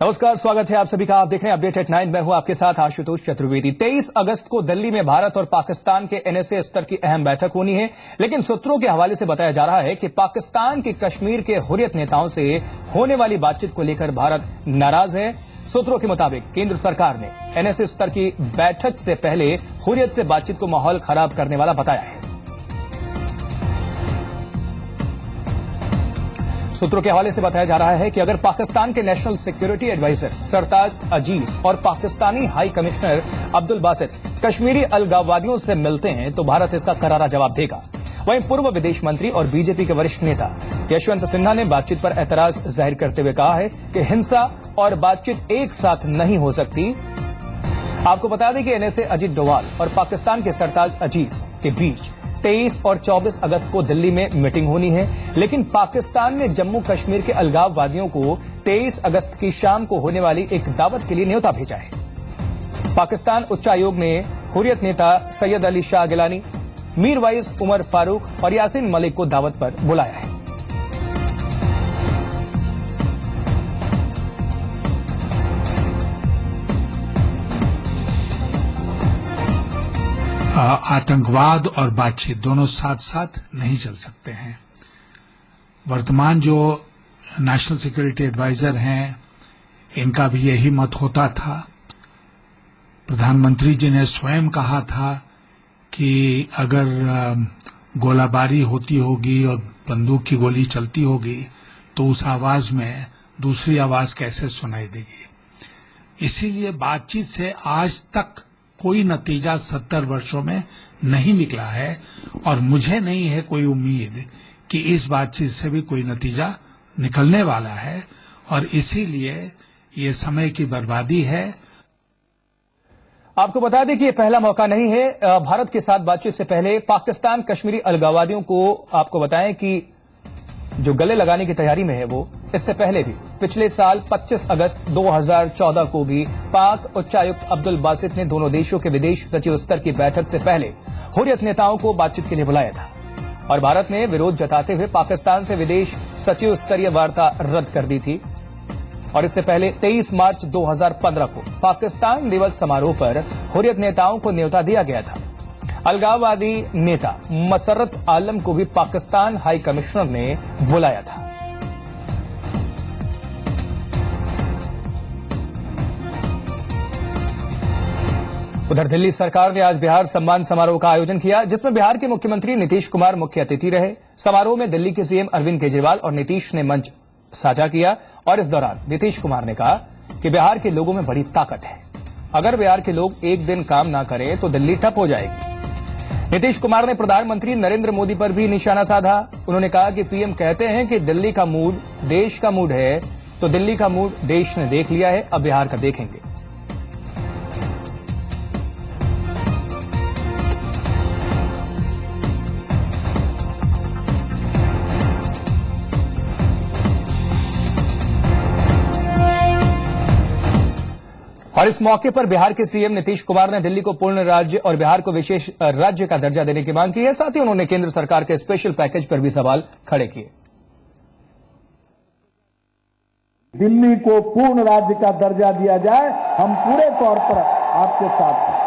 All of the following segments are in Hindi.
नमस्कार, स्वागत है आप सभी का। आप देख रहे हैं अपडेट एट 9। मैं हूं आपके साथ आशुतोष चतुर्वेदी। 23 अगस्त को दिल्ली में भारत और पाकिस्तान के एनएसए स्तर की अहम बैठक होनी है, लेकिन सूत्रों के हवाले से बताया जा रहा है कि पाकिस्तान के कश्मीर के हुर्रियत नेताओं से होने वाली बातचीत को लेकर भारत नाराज है। सूत्रों के मुताबिक केंद्र सरकार ने एनएसए स्तर की बैठक से पहले हुर्रियत से बातचीत को माहौल खराब करने वाला बताया है। सूत्रों के हवाले से बताया जा रहा है कि अगर पाकिस्तान के नेशनल सिक्योरिटी एडवाइजर सरताज अजीज और पाकिस्तानी हाई कमिश्नर अब्दुल बासित कश्मीरी अलगाववादियों से मिलते हैं तो भारत इसका करारा जवाब देगा। वहीं पूर्व विदेश मंत्री और बीजेपी के वरिष्ठ नेता यशवंत सिन्हा ने बातचीत पर एतराज जाहिर करते हुए कहा है कि हिंसा और बातचीत एक साथ नहीं हो सकती। आपको बता दें कि एनएसए अजीत डोवाल और पाकिस्तान के सरताज अजीज के बीच 23 और 24 अगस्त को दिल्ली में मीटिंग होनी है, लेकिन पाकिस्तान ने जम्मू कश्मीर के अलगाववादियों को 23 अगस्त की शाम को होने वाली एक दावत के लिए न्योता भेजा है। पाकिस्तान उच्चायोग ने हुर्रियत नेता सैयद अली शाह गिलानी, मीरवाइज उमर फारूक और यासीन मलिक को दावत पर बुलाया है। आतंकवाद और बातचीत दोनों साथ साथ नहीं चल सकते हैं। वर्तमान जो नेशनल सिक्योरिटी एडवाइजर हैं, इनका भी यही मत होता था। प्रधानमंत्री जी ने स्वयं कहा था कि अगर गोलाबारी होती होगी और बंदूक की गोली चलती होगी तो उस आवाज में दूसरी आवाज कैसे सुनाई देगी। इसीलिए बातचीत से आज तक कोई नतीजा 70 वर्षों में नहीं निकला है और मुझे नहीं है कोई उम्मीद कि इस बातचीत से भी कोई नतीजा निकलने वाला है, और इसीलिए ये समय की बर्बादी है। आपको बता दें कि ये पहला मौका नहीं है भारत के साथ बातचीत से पहले पाकिस्तान कश्मीरी अलगाववादियों को आपको बताएं कि जो गले लगाने की तैयारी में है वो इससे पहले भी पिछले साल 25 अगस्त 2014 को भी पाक उच्चायुक्त अब्दुल बासित ने दोनों देशों के विदेश सचिव स्तर की बैठक से पहले हुर्रियत नेताओं को बातचीत के लिए बुलाया था, और भारत ने विरोध जताते हुए पाकिस्तान से विदेश सचिव स्तरीय वार्ता रद्द कर दी थी। और इससे पहले 23 मार्च 2015 को पाकिस्तान दिवस समारोह पर हुर्रियत नेताओं को न्योता दिया गया था। अलगाववादी नेता मसर्रत आलम को भी पाकिस्तान हाई कमिश्नर ने बुलाया था। उधर दिल्ली सरकार ने आज बिहार सम्मान समारोह का आयोजन किया, जिसमें बिहार के मुख्यमंत्री नीतीश कुमार मुख्य अतिथि रहे। समारोह में दिल्ली के सीएम अरविंद केजरीवाल और नीतीश ने मंच साझा किया, और इस दौरान नीतीश कुमार ने कहा कि बिहार के लोगों में बड़ी ताकत है। अगर बिहार के लोग एक दिन काम ना करें तो दिल्ली ठप हो जाएगी। नीतीश कुमार ने प्रधानमंत्री नरेंद्र मोदी पर भी निशाना साधा। उन्होंने कहा कि पीएम कहते हैं कि दिल्ली का मूड देश का मूड है, तो दिल्ली का मूड देश ने देख लिया है, अब बिहार का देखेंगे। और इस मौके पर बिहार के सीएम नीतीश कुमार ने दिल्ली को पूर्ण राज्य और बिहार को विशेष राज्य का दर्जा देने की मांग की है। साथ ही उन्होंने केंद्र सरकार के स्पेशल पैकेज पर भी सवाल खड़े किए। दिल्ली को पूर्ण राज्य का दर्जा दिया जाए, हम पूरे तौर पर आपके साथ हैं।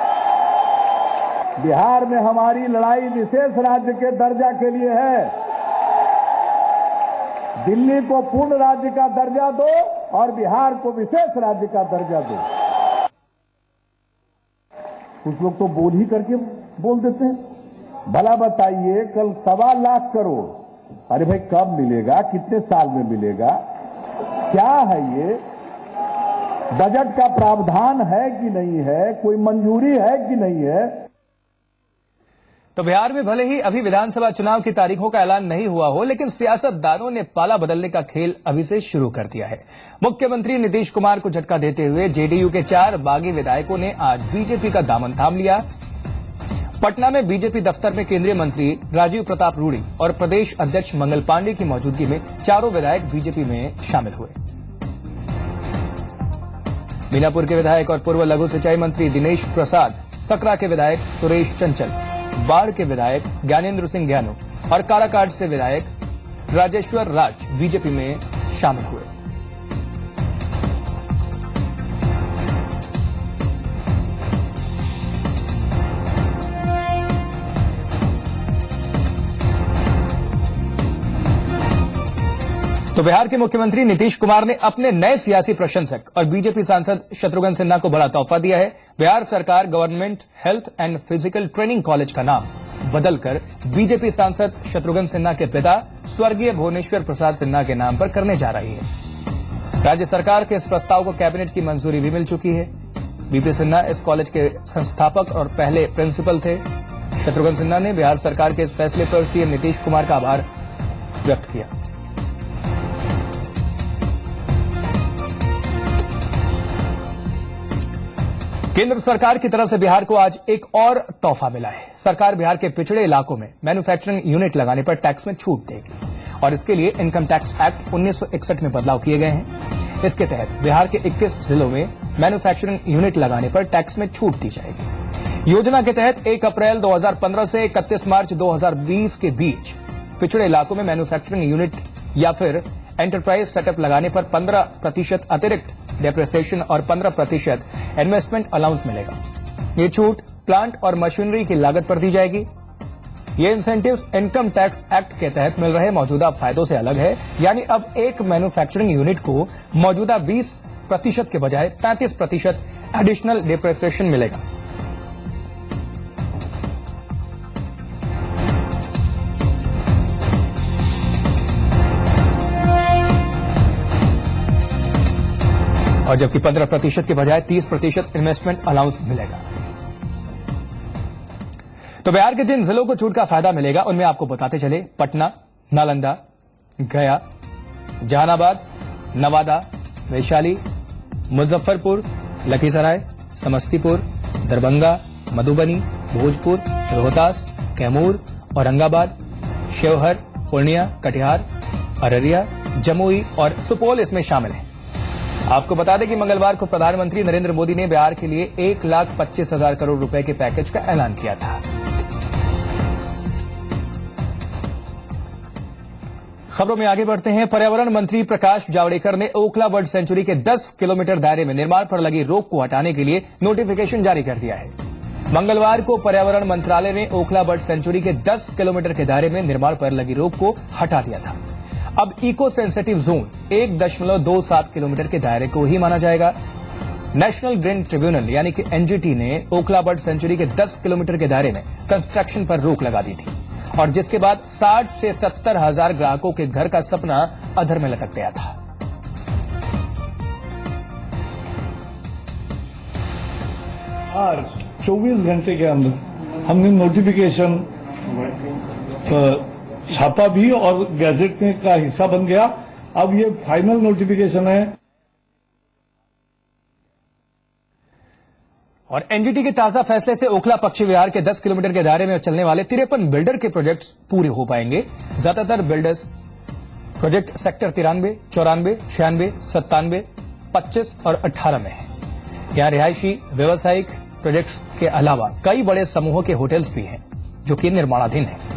बिहार में हमारी लड़ाई विशेष राज्य के दर्जा के लिए है। दिल्ली को पूर्ण राज्य का दर्जा दो और बिहार को विशेष राज्य का दर्जा दो। कुछ लोग तो बोल ही करके बोल देते हैं। भला बताइए, कल 1.25 लाख करोड़, अरे भाई कब मिलेगा, कितने साल में मिलेगा, क्या है ये? बजट का प्रावधान है कि नहीं है, कोई मंजूरी है कि नहीं है? तो बिहार में भले ही अभी विधानसभा चुनाव की तारीखों का ऐलान नहीं हुआ हो, लेकिन सियासतदानों ने पाला बदलने का खेल अभी से शुरू कर दिया है। मुख्यमंत्री नीतीश कुमार को झटका देते हुए जेडीयू के 4 बागी विधायकों ने आज बीजेपी का दामन थाम लिया। पटना में बीजेपी दफ्तर में केंद्रीय मंत्री राजीव प्रताप रूडी और प्रदेश अध्यक्ष मंगल पांडे की मौजूदगी में चारों विधायक बीजेपी में शामिल हुए। मीनापुर के विधायक और पूर्व लघु सिंचाई मंत्री दिनेश प्रसाद, सकरा के विधायक सुरेश चंचल, बाढ़ के विधायक ज्ञानेंद्र सिंह ज्ञानू और काराकाट से विधायक राजेश्वर राज बीजेपी में शामिल हुए। तो बिहार के मुख्यमंत्री नीतीश कुमार ने अपने नए सियासी प्रशंसक और बीजेपी सांसद शत्रुघ्न सिन्हा को बड़ा तोहफा दिया है। बिहार सरकार government health and physical training college का नाम बदलकर बीजेपी सांसद शत्रुघ्न सिन्हा के पिता स्वर्गीय भुवनेश्वर प्रसाद सिन्हा के नाम पर करने जा रही है। राज्य सरकार के इस प्रस्ताव को कैबिनेट की मंजूरी भी मिल चुकी है। बीपी सिन्हा इस कॉलेज के संस्थापक और पहले प्रिंसिपल थे। शत्रुघ्न सिन्हा ने बिहार सरकार के इस फैसले पर सीएम नीतीश कुमार का आभार व्यक्त किया। केंद्र सरकार की तरफ से बिहार को आज एक और तोहफा मिला है। सरकार बिहार के पिछड़े इलाकों में मैन्युफैक्चरिंग यूनिट लगाने पर टैक्स में छूट देगी और इसके लिए इनकम टैक्स एक्ट 1961 में बदलाव किए गए हैं। इसके तहत बिहार के 21 जिलों में मैन्युफैक्चरिंग यूनिट लगाने पर टैक्स में छूट दी जाएगी। योजना के तहत 1 अप्रैल 2015 से 31 मार्च 2020 के बीच पिछड़े इलाकों में मैन्युफैक्चरिंग यूनिट या फिर एंटरप्राइज सेटअप लगाने पर 15% अतिरिक्त डेप्रिसिएशन और 15% इन्वेस्टमेंट अलाउंस मिलेगा। ये छूट प्लांट और मशीनरी की लागत पर दी जाएगी। ये इंसेंटिव्स इनकम टैक्स एक्ट के तहत मिल रहे मौजूदा फायदों से अलग है, यानी अब एक मैन्युफैक्चरिंग यूनिट को मौजूदा 20% के बजाय 35% एडिशनल डेप्रिसिएशन मिलेगा। और जबकि 15% के बजाय 30% इन्वेस्टमेंट अलाउंस मिलेगा। तो बिहार के जिन जिलों को छूट का फायदा मिलेगा उनमें आपको बताते चले पटना, नालंदा, गया, जहानाबाद, नवादा, वैशाली, मुजफ्फरपुर, लखीसराय, समस्तीपुर, दरभंगा, मधुबनी, भोजपुर, रोहतास, कैमूर, औरंगाबाद, शिवहर, पूर्णिया, कटिहार, अररिया, जमुई और सुपौल इसमें शामिल है। आपको बता दें कि मंगलवार को प्रधानमंत्री नरेंद्र मोदी ने बिहार के लिए 1,25,000 करोड़ रुपए के पैकेज का ऐलान किया था। खबरों में आगे बढ़ते हैं। पर्यावरण मंत्री प्रकाश जावड़ेकर ने ओखला बर्ड सेंचुरी के 10 किलोमीटर दायरे में निर्माण पर लगी रोक को हटाने के लिए नोटिफिकेशन जारी कर दिया है। मंगलवार को पर्यावरण मंत्रालय ने ओखला बर्ड सेंचुरी के 10 किलोमीटर के दायरे में निर्माण पर लगी रोक को हटा दिया था। अब इको सेंसिटिव जोन 1.27 किलोमीटर के दायरे को ही माना जाएगा। नेशनल ग्रीन ट्रिब्यूनल यानी कि एनजीटी ने ओखला बर्ड सेंचुरी के 10 किलोमीटर के दायरे में कंस्ट्रक्शन पर रोक लगा दी थी और जिसके बाद 60 से 70 हजार ग्राहकों के घर का सपना अधर में लटक गया था। आज 24 घंटे के अंदर हमने नोटिफिकेशन छापा भी और गैजेट में का हिस्सा बन गया। अब ये फाइनल नोटिफिकेशन है। और एनजीटी के ताजा फैसले से ओखला पक्षी विहार के 10 किलोमीटर के दायरे में चलने वाले 53 बिल्डर के प्रोजेक्ट्स पूरे हो पाएंगे। ज्यादातर बिल्डर्स प्रोजेक्ट सेक्टर 93, 94, 96, 97, 25 और 18 में है। यहां रिहायशी व्यावसायिक प्रोजेक्ट्स के अलावा कई बड़े समूहों के होटल्स भी हैं जो कि निर्माणाधीन है।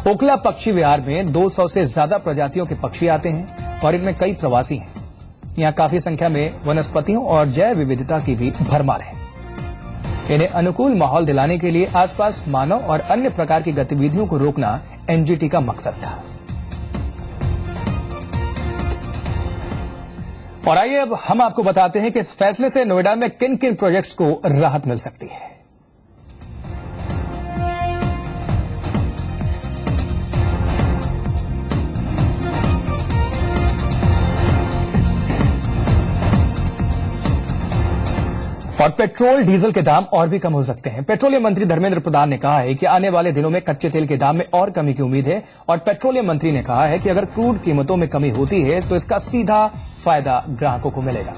ओखला पक्षी विहार में 200 से ज्यादा प्रजातियों के पक्षी आते हैं और इनमें कई प्रवासी हैं। यहां काफी संख्या में वनस्पतियों और जैव विविधता की भी भरमार है। इन्हें अनुकूल माहौल दिलाने के लिए आसपास मानव और अन्य प्रकार की गतिविधियों को रोकना एनजीटी का मकसद था। और आइए अब हम आपको बताते हैं कि इस फैसले से नोएडा में किन किन प्रोजेक्ट्स को राहत मिल सकती है। और पेट्रोल डीजल के दाम और भी कम हो सकते हैं। पेट्रोलियम मंत्री धर्मेंद्र प्रधान ने कहा है कि आने वाले दिनों में कच्चे तेल के दाम में और कमी की उम्मीद है और पेट्रोलियम मंत्री ने कहा है कि अगर क्रूड कीमतों में कमी होती है तो इसका सीधा फायदा ग्राहकों को मिलेगा।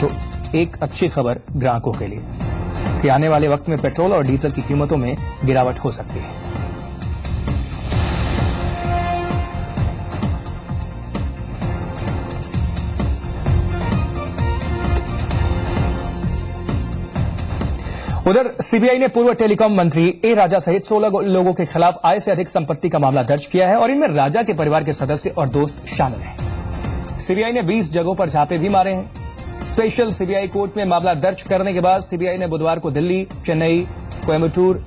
तो एक अच्छी खबर ग्राहकों के लिए कि आने वाले वक्त में पेट्रोल और डीजल की कीमतों में गिरावट हो सकती है। उधर सीबीआई ने पूर्व टेलीकॉम मंत्री ए राजा सहित 16 लोगों के खिलाफ आय से अधिक संपत्ति का मामला दर्ज किया है और इनमें राजा के परिवार के सदस्य और दोस्त शामिल हैं। सीबीआई ने 20 जगहों पर छापे भी मारे हैं। स्पेशल सीबीआई कोर्ट में मामला दर्ज करने के बाद सीबीआई ने बुधवार को दिल्ली, चेन्नई, कोयम्बटूर,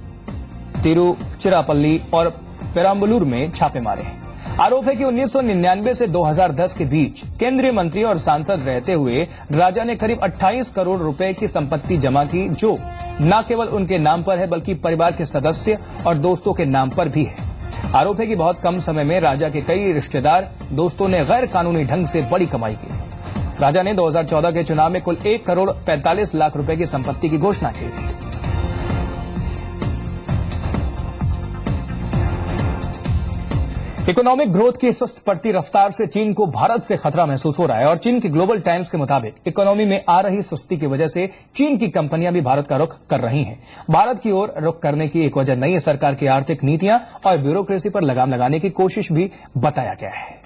तिरुचिरापल्ली और पेराम्बलूर में छापे मारे हैं। आरोप है कि 1999 से 2010 के बीच केंद्रीय मंत्री और सांसद रहते हुए राजा ने करीब 28 करोड़ रुपए की संपत्ति जमा की, जो न केवल उनके नाम पर है बल्कि परिवार के सदस्य और दोस्तों के नाम पर भी है। आरोप है कि बहुत कम समय में राजा के कई रिश्तेदार दोस्तों ने गैर कानूनी ढंग से बड़ी कमाई की। राजा ने 2014 के चुनाव में कुल 1 करोड़ 45 लाख रुपए की संपत्ति की घोषणा की थी। इकोनॉमिक ग्रोथ की सुस्त पड़ती रफ्तार से चीन को भारत से खतरा महसूस हो रहा है और चीन की ग्लोबल टाइम्स के मुताबिक इकोनॉमी में आ रही सुस्ती की वजह से चीन की कंपनियां भी भारत का रुख कर रही हैं। भारत की ओर रुख करने की एक वजह नई सरकार की आर्थिक नीतियां और ब्यूरोक्रेसी पर लगाम लगाने की कोशिश भी बताया गया है।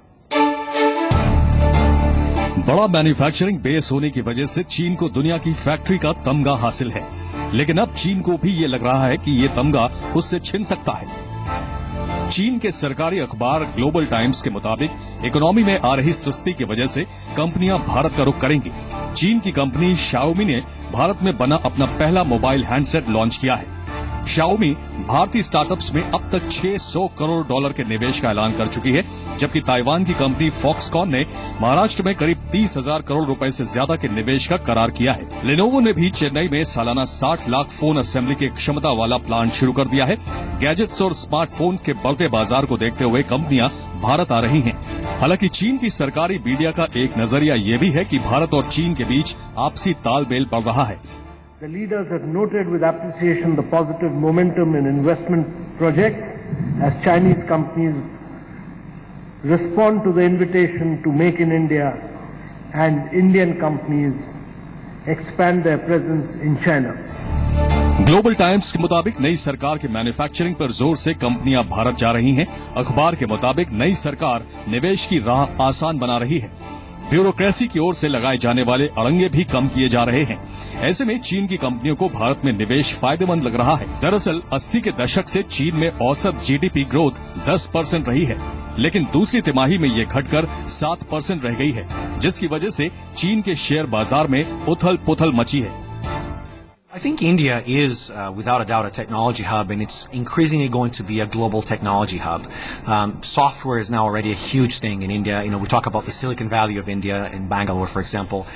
बड़ा मैन्युफैक्चरिंग बेस होने की वजह से चीन को दुनिया की फैक्ट्री का तमगा हासिल है, लेकिन अब चीन को भी ये लग रहा है कि ये तमगा उससे छिन सकता है। चीन के सरकारी अखबार ग्लोबल टाइम्स के मुताबिक इकोनॉमी में आ रही सुस्ती की वजह से कंपनियां भारत का रुख करेंगी। चीन की कंपनी शाओमी ने भारत में बना अपना पहला मोबाइल हैंडसेट लॉन्च किया है। शाओमी भारतीय स्टार्टअप्स में अब तक $600 करोड़ के निवेश का ऐलान कर चुकी है, जबकि ताइवान की कंपनी फॉक्सकॉन ने महाराष्ट्र में करीब 30,000 करोड़ रुपए से ज्यादा के निवेश का करार किया है। लेनोवो ने भी चेन्नई में सालाना 60 लाख फोन असेंबली की क्षमता वाला प्लांट शुरू कर दिया है। गैजेट्स और स्मार्टफोन के बढ़ते बाजार को देखते हुए कंपनियां भारत आ रही हैं। हालांकि चीन की सरकारी मीडिया का एक नजरिया ये भी है कि भारत और चीन के बीच आपसी तालमेल बढ़ रहा है। The leaders have noted with appreciation the positive momentum in investment projects as Chinese companies respond to the invitation to make in India and Indian companies expand their presence in China. Global times के मुताबिक नई सरकार के मैन्युफैक्चरिंग पर जोर से कंपनियां भारत जा रही हैं। अखबार के मुताबिक नई सरकार निवेश की राह आसान बना रही है। ब्यूरोक्रेसी की ओर से लगाए जाने वाले अड़ंगे भी कम किए जा रहे हैं। ऐसे में चीन की कंपनियों को भारत में निवेश फायदेमंद लग रहा है। दरअसल 80 के दशक से चीन में औसत जीडीपी ग्रोथ 10% रही है, लेकिन दूसरी तिमाही में ये घटकर 7% रह गई है, जिसकी वजह से चीन के शेयर बाजार में उथल पुथल मची है। I think India is, without a doubt, a technology hub, and it's increasingly going to be a global technology hub. Software is now already a huge thing in India. You know, we talk about the Silicon Valley of India in Bangalore, for example.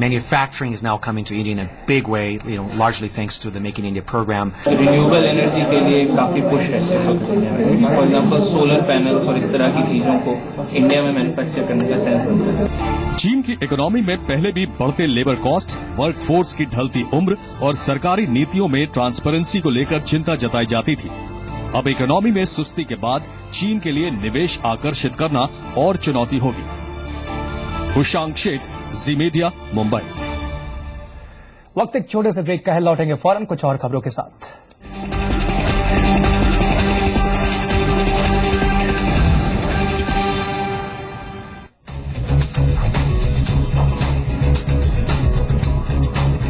Manufacturing is now coming to India in a big way, you know, largely thanks to the Make in India program. Renewable energy के लिए काफी पुश है इस वक्त दुनिया में। फॉर एग्जाम्पल सोलर पैनल्स और इस तरह की चीजों को इंडिया में मैन्युफैक्चर करने का सेंस बनता है। चीन की इकोनॉमी में पहले भी बढ़ते लेबर कॉस्ट, वर्क फोर्स की ढलती उम्र और सरकारी नीतियों में ट्रांसपेरेंसी को लेकर चिंता जताई जाती थी। अब इकोनॉमी में सुस्ती के बाद चीन के लिए निवेश आकर्षित करना और चुनौती होगी। हुशांग शेख, जी मीडिया, मुंबई। वक्त एक छोटे से ब्रेक का है, लौटेंगे फौरन कुछ और खबरों के साथ।